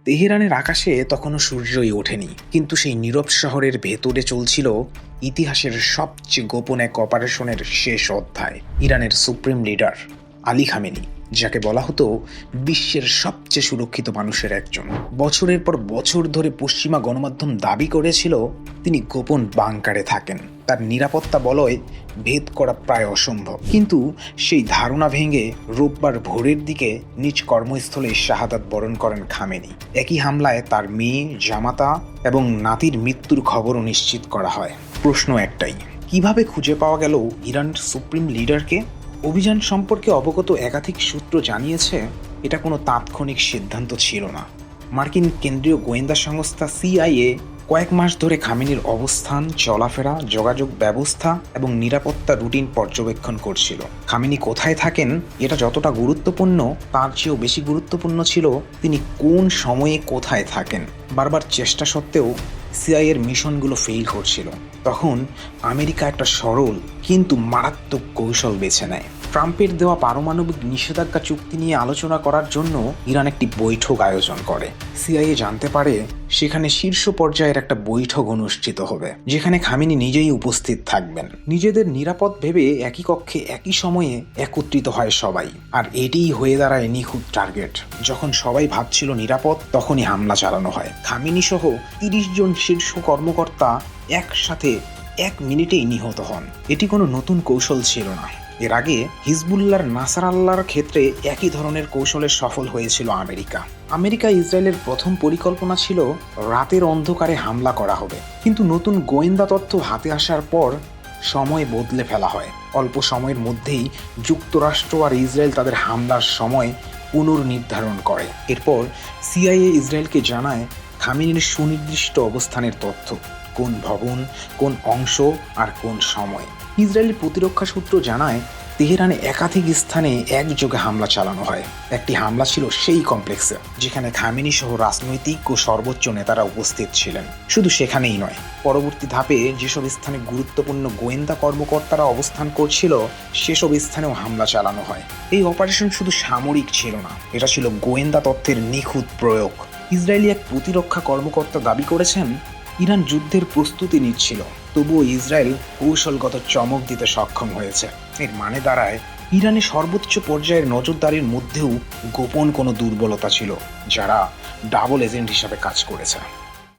তেহরানের আকাশে তখনও সূর্যই ওঠেনি, কিন্তু সেই নীরব শহরের ভেতরে চলছিল ইতিহাসের সবচেয়ে গোপন এক অপারেশনের শেষ অধ্যায়। ইরানের সুপ্রিম লিডার আলী খামেনি, যাকে বলা হতো বিশ্বের সবচেয়ে সুরক্ষিত মানুষের একজন, বছরের পর বছর ধরে পশ্চিমা গণমাধ্যম দাবি করেছিল তিনি গোপন বাংকারে থাকেন। তার নিরাপত্তা বলয় ভেদ করা প্রায় অসম্ভব। কিন্তু সেই ধারণা ভেঙে রোববার ভোরের দিকে নিজ কর্মস্থলে শাহাদাত বরণ করেন খামেনি। একই হামলায় তার মেয়ে, জামাতা এবং নাতির মৃত্যুর খবরও নিশ্চিত করা হয়। প্রশ্ন একটাই, কিভাবে খুঁজে পাওয়া গেল ইরান সুপ্রিম লিডারকে? অভিযান সম্পর্কে অবগত একাধিক সূত্র জানিয়েছে এটা কোনো তাৎক্ষণিক সিদ্ধান্ত ছিল না। মার্কিন কেন্দ্রীয় গোয়েন্দা সংস্থা সিআইএ কয়েক মাস ধরে খামেনির অবস্থান, চলাফেরা, যোগাযোগ ব্যবস্থা এবং নিরাপত্তা রুটিন পর্যবেক্ষণ করছিল। খামেনি কোথায় থাকেন এটা যতটা গুরুত্বপূর্ণ, তার চেয়েও বেশি গুরুত্বপূর্ণ ছিল তিনি কোন সময়ে কোথায় থাকেন। বারবার চেষ্টা সত্ত্বেও সিআইএর মিশনগুলো ফেল করছিল। তখন আমেরিকা একটা সরল কিন্তু মারাত্মক কৌশল বেছে নেয়। ট্রাম্পের দেওয়া পারমাণবিক নিষেধাজ্ঞা চুক্তি নিয়ে আলোচনা করার জন্য ইরান একটি বৈঠক আয়োজন করে। সিআইএ জানতে পারে সেখানে শীর্ষ পর্যায়ের একটা বৈঠক অনুষ্ঠিত হবে, যেখানে খামেনি নিজেই উপস্থিত থাকবেন। নিজেদের নিরাপদ ভেবে একই কক্ষে একই সময়ে একত্রিত হয় সবাই, আর এটিই হয়ে দাঁড়ায় নিখুঁত টার্গেট। যখন সবাই ভাবছিল নিরাপদ, তখনই হামলা চালানো হয়। খামেনি সহ ৩০ জন শীর্ষ কর্মকর্তা একসাথে ১ মিনিটেই নিহত হন। এটি কোনো নতুন কৌশল ছিল না। এর আগে হিজবুল্লাহর নাসরাল্লাহর ক্ষেত্রে একই ধরনের কৌশলে সফল হয়েছিল আমেরিকা। ইসরায়েলের প্রথম পরিকল্পনা ছিল রাতের অন্ধকারে হামলা করা হবে, কিন্তু নতুন গোয়েন্দা তথ্য হাতে আসার পর সময় বদলে ফেলা হয়। অল্প সময়ের মধ্যেই যুক্তরাষ্ট্র আর ইসরায়েল তাদের হামলার সময় পুনর্নির্ধারণ করে। এরপর সিআইএ ইসরায়েলকে জানায় খামেনির সুনির্দিষ্ট অবস্থানের তথ্য, কোন ভবন, কোন অংশ আর কোন সময়। ইসরায়েলের প্রতিরক্ষা সূত্র জানায় তেহরানে একাধিক স্থানে একযোগে হামলা চালানো হয়। একটি হামলা ছিল সেই কমপ্লেক্সে যেখানে খামেনি সহ রাজনৈতিক ও সর্বোচ্চ নেতারা উপস্থিত ছিলেন। শুধু সেখানেই নয়, পরবর্তী ধাপে যেসব স্থানে গুরুত্বপূর্ণ গোয়েন্দা কর্মকর্তারা অবস্থান করছিল সেসব স্থানেও হামলা চালানো হয়। এই অপারেশন শুধু সামরিক ছিল না, এটা ছিল গোয়েন্দা তথ্যের নিখুঁত প্রয়োগ। ইসরায়েলি এক প্রতিরক্ষা কর্মকর্তা দাবি করেছেন ইরান যুদ্ধের প্রস্তুতি নিচ্ছিল, তবুও ইসরায়েল কৌশলগত চমক দিতে সক্ষম হয়েছে। এর মানে দাঁড়ায় ইরানের সর্বোচ্চ পর্যায়ের নজরদারির মধ্যেও গোপন কোনো দুর্বলতা ছিল, যারা ডাবল এজেন্ট হিসাবে কাজ করেছে।